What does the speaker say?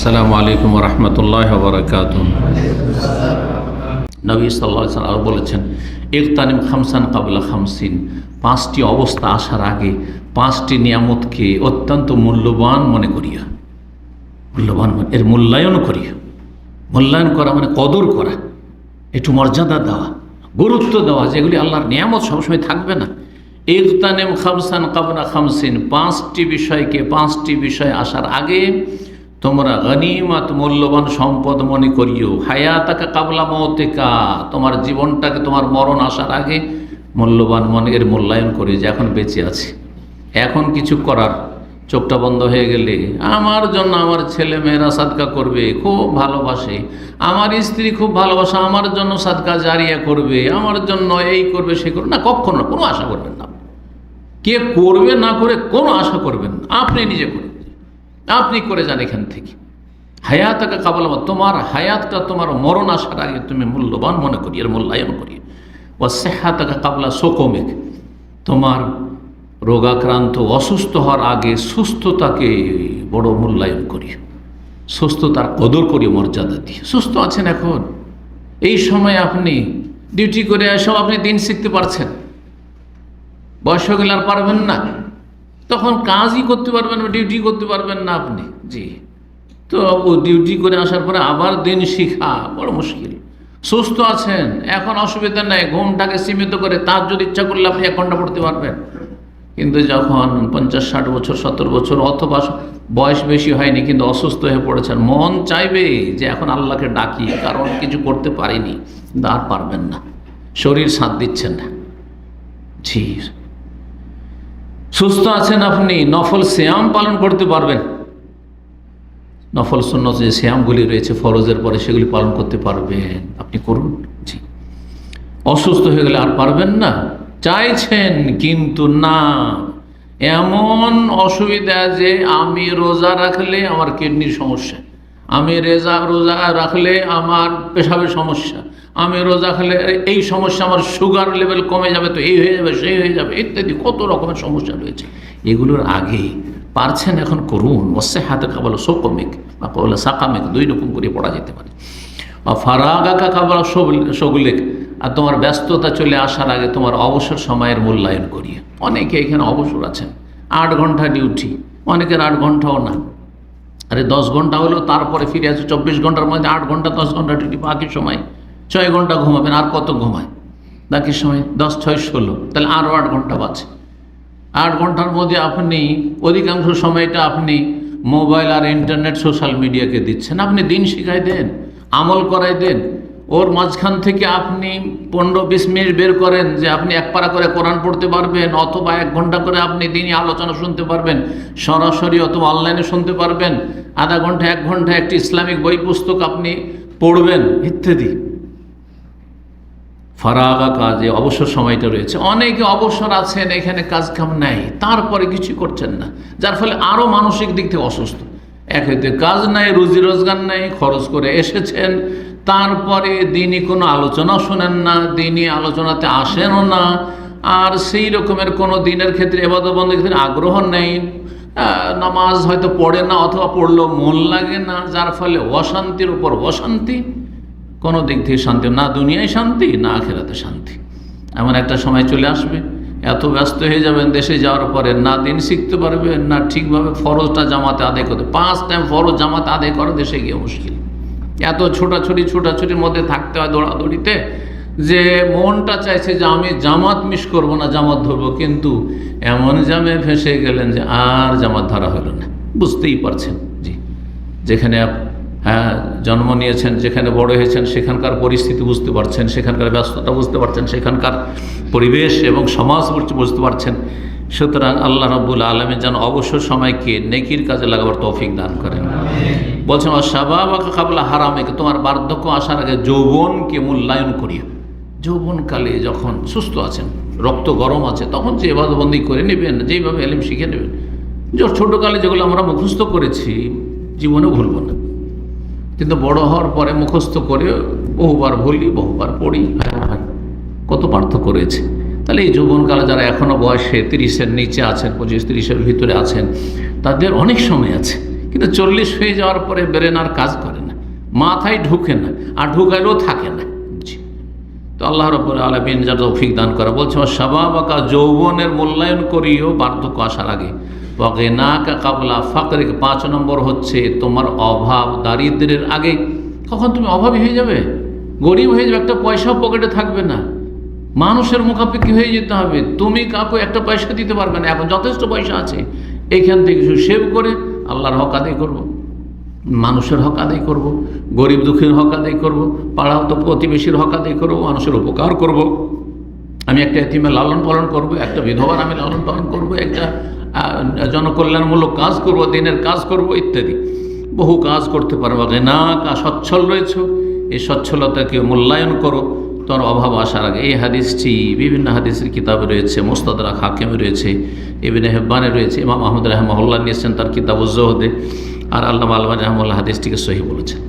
আসসালামু আলাইকুম ওয়া রাহমাতুল্লাহি ওয়া বারাকাতুহু। নবী সাল্লাল্লাহু আলাইহি ওয়াসাল্লাম বলেছেন, ইগতানিম খামসান কাবলা খামসিন, পাঁচটি অবস্থা আসার আগে পাঁচটি নিয়ামতকে অত্যন্ত মূল্যবান মনে করিয়া, মূল্যবান এর মূল্যায়ন করিয়া। মূল্যায়ন করা মানে কদর করা, একটু মর্যাদা দেওয়া, গুরুত্ব দেওয়া, যেগুলি আল্লাহর নিয়ামত সবসময় থাকবে না। ইগতানিম খামসান কাবলা খামসিন, পাঁচটি বিষয় আসার আগে তোমরা গনিমত মূল্যবান সম্পদ মনে করিও। হায়াতাকা কাবলা মৌতিকা, তোমার জীবনটাকে তোমার মরণ আসার আগে মূল্যবান মনে এর মূল্যায়ন করি, যে এখন বেঁচে আছি, এখন কিছু করার, চোখটা বন্ধ হয়ে গেলে আমার জন্য আমার ছেলে মেয়েরা সাদকা করবে, খুব ভালোবাসে, আমার স্ত্রী খুব ভালোবাসে, আমার জন্য সাদকা জারিয়া করবে, আমার জন্য এই করবে সে করবে না, কখনো না, কোনো আশা করবেন না। কে করবে না করে কোনো আশা করবেন না, আপনি নিজে করবেন, আপনি করে যান এখান থেকে। হায়াতকে কাবলা, তোমার হায়াতটা তোমার মরণ আসার আগে তুমি মূল্যবান মনে করি, এর মূল্যায়ন করি। ও সেহাতকে কাবলা শোকমেক, তোমার রোগাক্রান্ত অসুস্থ হওয়ার আগে সুস্থতাকে বড় মূল্যায়ন করি, সুস্থতার কদর করি, মর্যাদা দিই। সুস্থ আছেন এখন, এই সময় আপনি ডিউটি করে এসেও আপনি দিন শিখতে পারছেন, বয়স হয়ে গেলে আর পারবেন না, তখন কাজই করতে পারবেন না, ডিউটি করতে পারবেন না আপনি। জি, তো ডিউটি করে আসার পরে আবার দিন শিখা বড় মুশকিল। সুস্থ আছেন এখন, অসুবিধা নেই, ঘুমটাকে সীমিত করে তার যদি ইচ্ছা করলে আপনি 1 ঘন্টা পড়তে পারবেন। কিন্তু যখন 50-60 বছর 70 বছর অথবা বয়স বেশি হয়নি কিন্তু অসুস্থ হয়ে পড়েছেন, মন চাইবে যে এখন আল্লাহকে ডাকি, কারণ কিছু করতে পারিনি, কিন্তু আর পারবেন না, শরীর সাথ দিচ্ছেন না। জি, সুস্থ আছেন আপনি, নফল সিয়াম পালন করতে পারবেন, নফল সুন্নত যে সিয়ামগুলি রয়েছে ফরজের পরে সেগুলি পালন করতে পারবেন, আপনি করুন। জি, অসুস্থ হয়ে গেলে আর পারবেন না, চাইছেন কিন্তু না, এমন অসুবিধা যে আমি রোজা রাখলে আমার কিডনির সমস্যা, আমি রোজা রাখলে আমার পেশাবের সমস্যা, আমি রোজা খেলে এই সমস্যা, আমার সুগার লেভেল কমে যাবে, তো এই হয়ে যাবে, সেই হয়ে যাবে, ইত্যাদি কত রকমের সমস্যা রয়েছে। এগুলোর আগে পারছেন এখন করুন। অবশ্যই হাতে কাবলা শোকমিক বা কাবলা সাকামিক, 2 রকম করে পড়া যেতে পারে। বা ফারাগাকা কাবলা সগুলেক, আর তোমার ব্যস্ততা চলে আসার আগে তোমার অবসর সময়ের মূল্যায়ন করিয়ে। অনেকে এখানে অবসর আছেন, 8 ঘন্টা ডিউটি, অনেকের 8 ঘন্টাও না, আরে 10 ঘন্টা হলেও তারপরে ফিরে আছে 24 ঘন্টার মধ্যে 8 ঘন্টা 10 ঘন্টা ডিউটি, বাকি সময় 6 ঘন্টা ঘুমাবেন, আর কত ঘুমায় বাকি সময়? 10 6 16, তাহলে আরও 8 ঘন্টা বাঁচে। 8 ঘন্টার মধ্যে আপনি অধিকাংশ সময়টা আপনি মোবাইল আর ইন্টারনেট সোশ্যাল মিডিয়াকে দিচ্ছেন। আপনি দিন শিখাই দেন, আমল করাই দেন, ওর মাঝখান থেকে আপনি 15-20 মিনিট বের করেন যে আপনি 1 পারা করে কোরআন পড়তে পারবেন, অথবা 1 ঘন্টা করে আপনি দিনই আলোচনা শুনতে পারবেন, সরাসরি অথবা অনলাইনে শুনতে পারবেন, আধা ঘন্টা 1 ঘন্টা একটি ইসলামিক বই পুস্তক আপনি পড়বেন, ইত্যাদি। ফারাগা কাজে অবসর সময়টা রয়েছে। অনেকে অবসর আছেন, এখানে কাজ কাম নাই, তারপরে কিছু করছেন না, যার ফলে আরও মানসিক দিক থেকে অসুস্থ। এক হইতে কাজ নাই, রুজি রোজগার নাই, খরচ করে এসেছেন, তারপরে দিনই কোনো আলোচনা শোনেন না, দিনই আলোচনাতে আসেনও না, আর সেই রকমের কোনো দিনের ক্ষেত্রে ইবাদত বন্দেগীর ক্ষেত্রে আগ্রহ নেই, নামাজ হয়তো পড়ে না, অথবা পড়লেও মন লাগে না, যার ফলে অশান্তির উপর অশান্তি, কোনো দিক থেকে শান্তি, না দুনিয়ায় শান্তি না আখিরাতে শান্তি। এমন একটা সময় চলে আসবে, এত ব্যস্ত হয়ে যাবেন দেশে যাওয়ার পরে, না দিন শিখতে পারবেন, না ঠিকভাবে ফরজটা জামাতে আদায় করতে, 5 টাইম ফরজ জামাতে আদায় করা দেশে গিয়ে মুশকিল। এত ছোটাছুটির মধ্যে থাকতে হয়, দৌড়াদৌড়িতে, যে মনটা চাইছে যে আমি জামাত মিস করব না, জামাত ধরবো, কিন্তু এমন জামে ফেঁসে গেলেন যে আর জামাত ধরা হলো না। বুঝতেই পারছেন। জি, যেখানে জন্ম নিয়েছেন, যেখানে বড় হয়েছেন, সেখানকার পরিস্থিতি বুঝতে পারছেন, সেখানকার ব্যস্ততা বুঝতে পারছেন, সেখানকার পরিবেশ এবং সমাজ বুঝতে পারছেন। সুতরাং আল্লাহ রাব্বুল আলামিন যেন অবসর সময়কে নেকির কাজে লাগাবার তৌফিক দান করেন। বলছেন শাবাবাকা কাবলা হারামিক, তোমার বার্ধক্য আসার আগে যৌবনকে মূল্যায়ন করিয়া। যৌবনকালে যখন সুস্থ আছেন, রক্ত গরম আছে, তখন যে ইবাদতবন্দি করে নেবেন, যেইভাবে ইলম শিখে নেবেন। ছোটোকালে যেগুলো আমরা মুখস্থ করেছি জীবনে ভুলব না, কিন্তু বড় হওয়ার পরে মুখস্থ করে বহুবার ভুলি, বহুবার পড়ি, কত পার্থক্য রয়েছে। তাহলে এই যৌবনকালে যারা এখনও বয়সে 30-এর নিচে আছেন, 25-30-এর ভিতরে আছেন, তাদের অনেক সময় আছে, কিন্তু 40 হয়ে যাওয়ার পরে ব্রেন আর কাজ করে না, মাথায় ঢুকে না, আর ঢুকাইলেও থাকে না। তো আল্লাহ রাব্বুল আলামিন যা তৌফিক দান করা, বলছে শাবাবাকা, যৌবনের মূল্যায়ন করিও বার্ধক্য আসার আগে, ওয়াগিনাকা কাবলা ফাকরিক, 5 নম্বর হচ্ছে তোমার অভাব দারিদ্র্যের আগে। কখন তুমি অভাবী হয়ে যাবে, গরিব হয়ে যাবে, একটা পয়সাও পকেটে থাকবে না, মানুষের মুখাপেক্ষি হয়ে যেতে হবে, তুমি কাউকে একটা পয়সা দিতে পারবে না। এখন যথেষ্ট পয়সা আছে, এইখান থেকে কিছু সেভ করে আল্লাহর হক আদায় করবো, মানুষের হক আদায় করব, গরিব দুঃখীর হক আদায় করব, পাড়া তো প্রতিবেশীর হক আদায় করব, মানুষের উপকার করব, আমি একটা এতিমের লালন পালন করব, একটা বিধবার আমি লালন পালন করব, একটা জনকল্যাণমূলক কাজ করব, দিনের কাজ করব, ইত্যাদি বহু কাজ করতে পারবো। না সচ্ছল রয়েছে, এই সচ্ছলতাকে মূল্যায়ন করো তোমার অভাব আসার আগে। এই হাদিসটি বিভিন্ন হাদিসের কিতাবে রয়েছে, মুস্তাদরাক হাকিমে রয়েছে, ইবনে হিব্বানে রয়েছে, ইমাম আহমদ রাহমাহুল্লাহ নিয়েছেন তার কিতাবুজ জুহদে, আর আল্লামা আলবানী রাহমাহুল্লাহ হাদিসটিকে সহিহ বলেছেন।